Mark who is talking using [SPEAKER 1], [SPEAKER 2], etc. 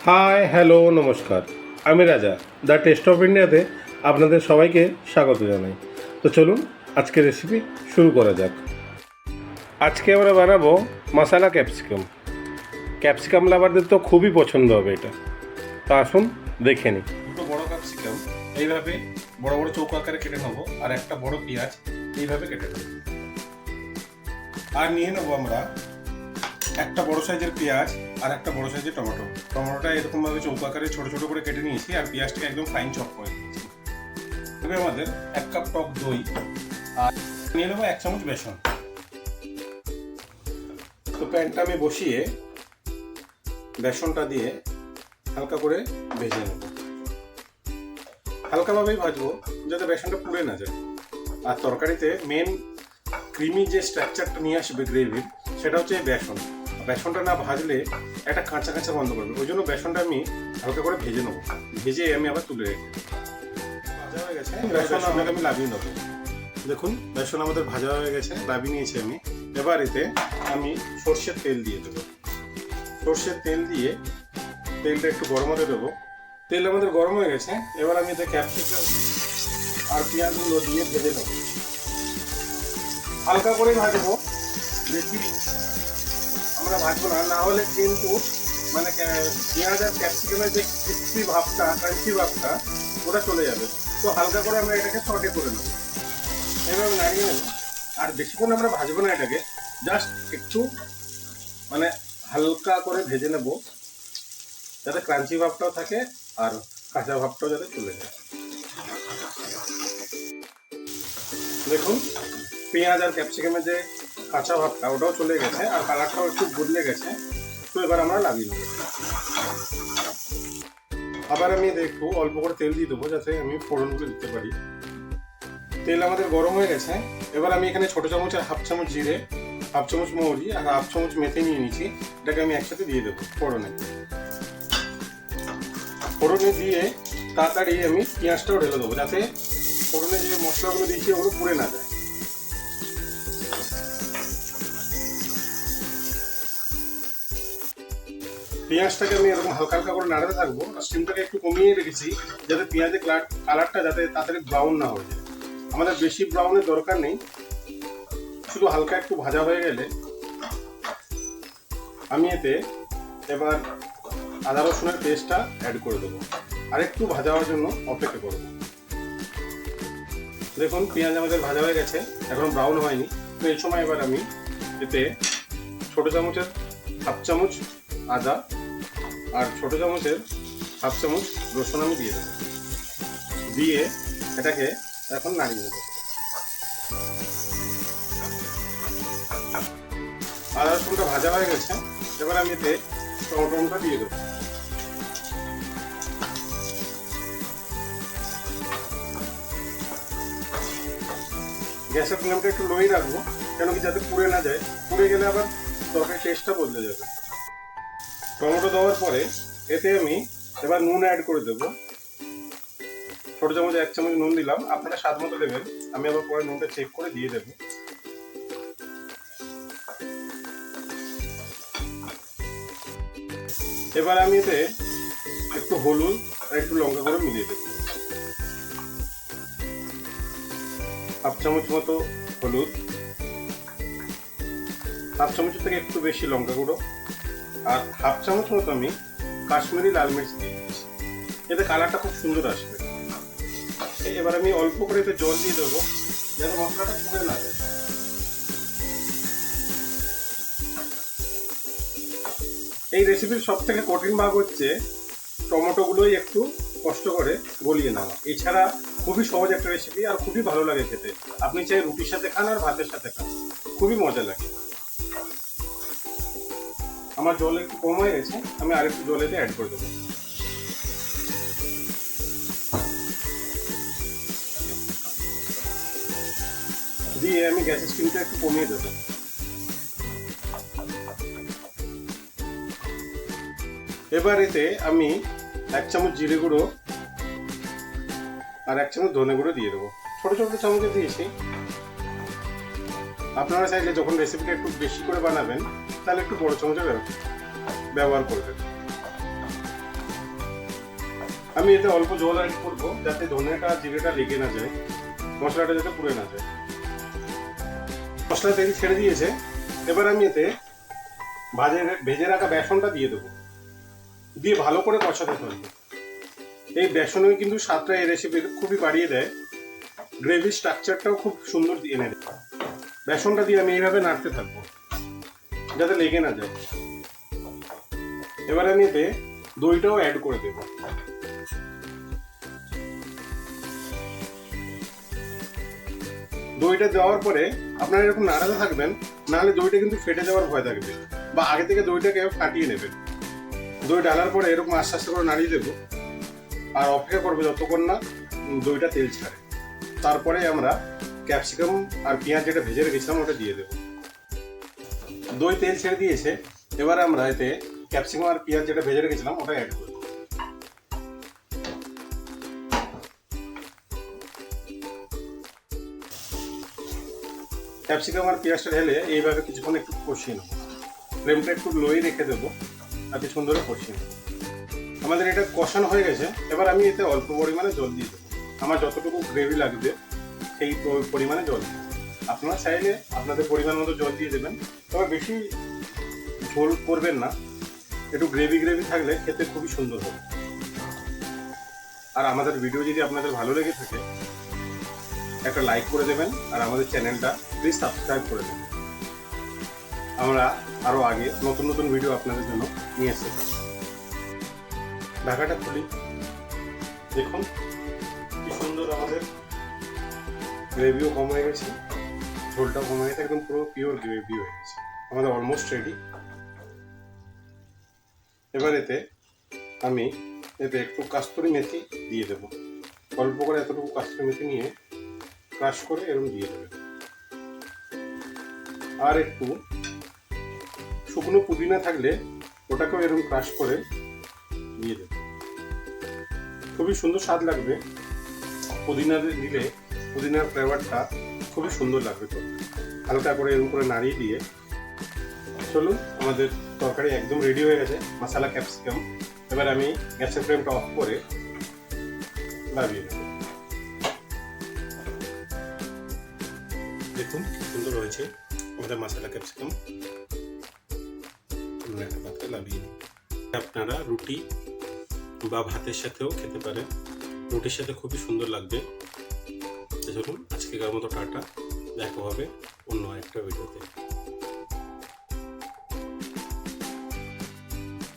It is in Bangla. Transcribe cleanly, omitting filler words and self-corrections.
[SPEAKER 1] হাই হ্যালো নমস্কার, আমি রাজা দ্য টেস্ট অফ ইন্ডিয়াতে আপনাদের সবাইকে স্বাগত জানাই। তো চলুন আজকের রেসিপি শুরু করা যাক। আজকে আমরা বানাবো মশালা ক্যাপসিকাম। ক্যাপসিকাম লাভারদের তো খুবই পছন্দ হবে এটা। তো আসুন দেখে নিই। দুটো বড় ক্যাপসিকাম এইভাবে বড় বড় চৌকো আকারে কেটে নেবো, আর একটা বড় পেঁয়াজ এইভাবে কেটে নেবো। আর নিয়ে নেবো আমরা একটা বড় সাইজের পেঁয়াজ আর একটা বড় সাইজের টমেটোটা এরকম ভাবে চৌকো আকারে ছোট ছোট করে কেটে নিয়েছি, আর পেঁয়াজটাকে একদম ফাইন চপ করে নিয়েছি। এবার আমাদের 1 কাপ টক দই আর নিয়ে নেবো 1 চামচ বেসন। তো প্যানটা আমি বসিয়ে বেসনটা দিয়ে হালকা করে ভেজে নেব। হালকাভাবেই ভাজবো যাতে বেসনটা পুড়ে না যায়। আর তরকারিতে মেন ক্রিমি যে স্ট্রাকচারটা নিয়ে আসবে গ্রেভির, সেটা হচ্ছে বেসনটা না ভাজলে একটা কাঁচা কাঁচা গন্ধ করবে। ওই জন্য বেসনটা আমি হালকা করে ভেজে নেবো, ভেজে আমি আবার তুলে রেখে ভাজা হয়ে গেছে। বেসন আপনাকে আমি লাভিয়ে নেবো। দেখুন বেসন আমাদের ভাজা হয়ে গেছে, লাভিয়ে নিয়েছি আমি। এবার এতে আমি সর্ষের তেল দিয়ে দেবো। সর্ষের তেল দিয়ে তেলটা একটু গরম হতে দেবো। তেল আমাদের গরম হয়ে গেছে। এবার আমি এতে ক্যাপসিকাম আর পেঁয়াজগুলো দিয়ে ভেজে নেবো। হালকা করে ভাজবো, বেশি আমরা ভাজবো না, না হলে কিন্তু মানে পেঁয়াজ আর ক্যাপসিকামের যে ক্রিস্পি ভাবটা, ক্রাঞ্চি ভাবটা ওটা চলে যাবে। তো হালকা করে আমরা এটাকে সটে করে নেবো, এইভাবে নাড়িয়ে নেবো। আর বেশিক্ষণ আমরা ভাজবো না, এটাকে জাস্ট একটু মানে হালকা করে ভেজে নেবো, যাতে ক্রাঞ্চি ভাবটাও থাকে আর কাঁচা ভাবটাও যাতে চলে যায়। দেখুন পেঁয়াজ আর ক্যাপসিকামের যে কাঁচা ভাবটা ওটাও চলে গেছে, আর কালারটাও একটু বদলে গেছে। তো এবার আমরা লাভিয়ে নেব। আবার আমি একটু অল্প করে তেল দিয়ে দেবো, যাতে আমি ফোড়নগুলো দিতে পারি। তেল আমাদের গরম হয়ে গেছে। এবার আমি এখানে ছোট চামচ আর হাফ চামচ জিরে, হাফ চামচ মৌরি আর হাফ চামচ মেথি নিয়ে নিয়েছি। এটাকে আমি একসাথে দিয়ে দেবো ফোড়নে। ফোড়নে দিয়ে তাড়াতাড়ি আমি পেঁয়াজটাও ঢেলে দেবো, যাতে ফোড়নে যে মশলাগুলো দিয়েছি ওগুলো পুড়ে না যায়। পেঁয়াজটাকে আমি এরকম হালকা হালকা করে নাড়াতে থাকবো, আর স্টিমটাকে একটু কমিয়ে রেখেছি, যাতে পেঁয়াজের কালারটা যাতে তাড়াতাড়ি ব্রাউন না হয়ে যায়। আমাদের বেশি ব্রাউনের দরকার নেই, শুধু হালকা একটু ভাজা হয়ে গেলে আমি এতে এবার আদা রসুনের পেস্টটা অ্যাড করে দেবো, আর একটু ভাজা হওয়ার জন্য অপেক্ষা করব। দেখুন পেঁয়াজ আমাদের ভাজা হয়ে গেছে, এখন ব্রাউন হয়নি। তো এই সময় এবার আমি এতে ছোট চামচের হাফ চামচ আদা আর ছোট চামচের হাফ চামচ রসুন আমি দিয়ে দেবো। দিয়ে এটাকে এখন নাড়িয়ে দেবো। আদা রসুনটা ভাজা হয়ে গেছে। এবার আমি এতে টমেটোটা দিয়ে দেবো। গ্যাসের ফ্লেমটা একটু লোই রাখবো, কেন কি যাতে পুড়ে না যায়। পুড়ে গেলে আবার তরকারির টেস্টটা বদলে যাবে। টমেটো দেওয়ার পরে এতে আমি এবার নুন অ্যাড করে দেবো। ছোট চামচ 1 চামচ নুন দিলাম, আপনারা স্বাদ মতো দেবেন। আমি আবার পরে নুনটা চেক করে দিয়ে দেবো। এবার আমি এতে একটু হলুদ আর একটু লঙ্কা গুঁড়ো মিলিয়ে দেবো। হাফ চামচ মতো হলুদ, হাফ চামচের থেকে একটু বেশি লঙ্কা গুঁড়ো, আর হাফ চামচ মতো আমি কাশ্মীরি লাল মির্চ দিয়ে দিচ্ছি। এতে কালারটা খুব সুন্দর আসবে। এবার আমি অল্প করে এতে জল দিয়ে দেবো, যাতে মশলাটা পুড়ে না যায়। এই রেসিপির সব থেকে কঠিন ভাগ হচ্ছে টমেটোগুলোই একটু কষ্ট করে গলিয়ে নেওয়া। এছাড়া খুবই সহজ একটা রেসিপি, আর খুবই ভালো লাগে খেতে। আপনি চাই রুটির সাথে খান আর ভাতের সাথে খান, খুবই মজা লাগে। আমার জল একটু কম হয়ে গেছে, আমি আরেকটু জল এতে অ্যাড করে দেবো। দিয়ে আমি গ্যাসের স্টিমটা একটু কমিয়ে দেবো। এবার এতে আমি 1 চামচ জিরে গুঁড়ো আর 1 চামচ ধনে গুঁড়ো দিয়ে দেবো। ছোট ছোট চামচে দিয়েছি। আপনারা চাইলে যখন রেসিপিটা একটু বেশি করে বানাবেন, তাহলে একটু বড় চামচের ব্যবহার করবেন। আমি এতে অল্প জল অ্যাড করবো যাতে ধনেটা জিরেটা লেগে না যায়, মশলাটা যাতে পুড়ে না যায়। মশলা তেল ছেড়ে দিয়েছে, এবার আমি এতে ভেজে রাখা বেসনটা দিয়ে দেবো, দিয়ে ভালো করে কষাতে থাকবো। এই বেসনে কিন্তু স্বাদটা এই রেসিপির খুবই বাড়িয়ে দেয়, গ্রেভি স্ট্রাকচারটাও খুব সুন্দর এনে দেয়। বেসনটা দিয়ে আমি এইভাবে নাড়তে থাকবো যাতে লেগে না যায়। এবার আমি এতে দইটাও অ্যাড করে দেবো। দইটা দেওয়ার পরে আপনারা এরকম নাড়াতে থাকবেন, নাহলে দইটা কিন্তু ফেটে যাওয়ার ভয় থাকবে, বা আগে থেকে দইটাকে ফাটিয়ে নেবেন। দই ডালার পরে এরকম আস্তে আস্তে করে নাড়িয়ে দেবো, আর অপেক্ষা করবো যতক্ষণ না দইটা তেল ছাড়ে। তারপরে আমরা ক্যাপসিকাম আর পেঁয়াজ যেটা ভেজে রেখেছিলাম ওটা দিয়ে দেবো। দই তেল ছেড়ে দিয়েছে, এবার আমরা এতে ক্যাপসিকাম আর পেঁয়াজ যেটা ভেজে রেখেছিলাম ওটা অ্যাড করব। ক্যাপসিকাম আর পেঁয়াজটা ঢেলে এইভাবে কিছুক্ষণ একটু কষিয়ে নেবো, ফ্লেমটা একটু লোই রেখে দেবো আর কিছুক্ষণ ধরে কষিয়ে নেবো। আমাদের এটা কষানো হয়ে গেছে, এবার আমি এতে অল্প পরিমাণে জল দিয়ে দেবো। আমার যতটুকু গ্রেভি লাগবে সেই পরিমাণে জল দেবো। আপনারা চাইলে আপনাদের পরিমাণ মতো জল দিয়ে দেবেন, তবে বেশি ঝোল করবেন না, একটু গ্রেভি গ্রেভি থাকলে খেতে খুবই সুন্দর হবে। আর আমাদের ভিডিও যদি আপনাদের ভালো লেগে থাকে একটা লাইক করে দেবেন, আর আমাদের চ্যানেলটা প্লিজ সাবস্ক্রাইব করে দেবেন। আমরা আরও আগে নতুন নতুন ভিডিও আপনাদের জন্য নিয়ে আসতে পারি। ঢাকাটা খুলি, দেখুন কি সুন্দর আমাদের গ্রেভিও কম হয়ে গেছে, ঝোলটাও কম হয়ে গেছে, একদম পুরো পিওর গ্রেভি হয়ে গেছে। আমাদের অলমোস্ট রেডি। এবার আমি এতে একটু কাস্তুরি মেথি দিয়ে দেবো, অল্প করে এতটুকু কাস্তুরি মেথি নিয়ে ক্রাশ করে এরকম দিয়ে দেবে। আর একটু শুকনো পুদিনা থাকলে ওটাকেও এরকম ক্রাশ করে দিয়ে দেবে, খুবই সুন্দর স্বাদ লাগবে। পুদিনা দিলে পুদিনার ফ্লেভারটা খুবই সুন্দর লাগবে। তো হালকা করে এরকম করে নাড়িয়ে দিয়ে চলুন, আমাদের তরকারি একদম রেডি হয়ে গেছে, মশলা ক্যাপসিকাম। এবার আমি গ্যাসের ফ্লেমটা অফ করে নামিয়ে নেব। দেখুন সুন্দর হয়েছে আমাদের মশলা ক্যাপসিকাম। একটা পাত্রে নামিয়ে নিই। আপনারা রুটি বা ভাতের সাথেও খেতে পারেন, রুটির সাথে খুবই সুন্দর লাগবে। চলুন আজকেকার মতো টাটা, দেখা হবে অন্য একটা ভিডিওতে।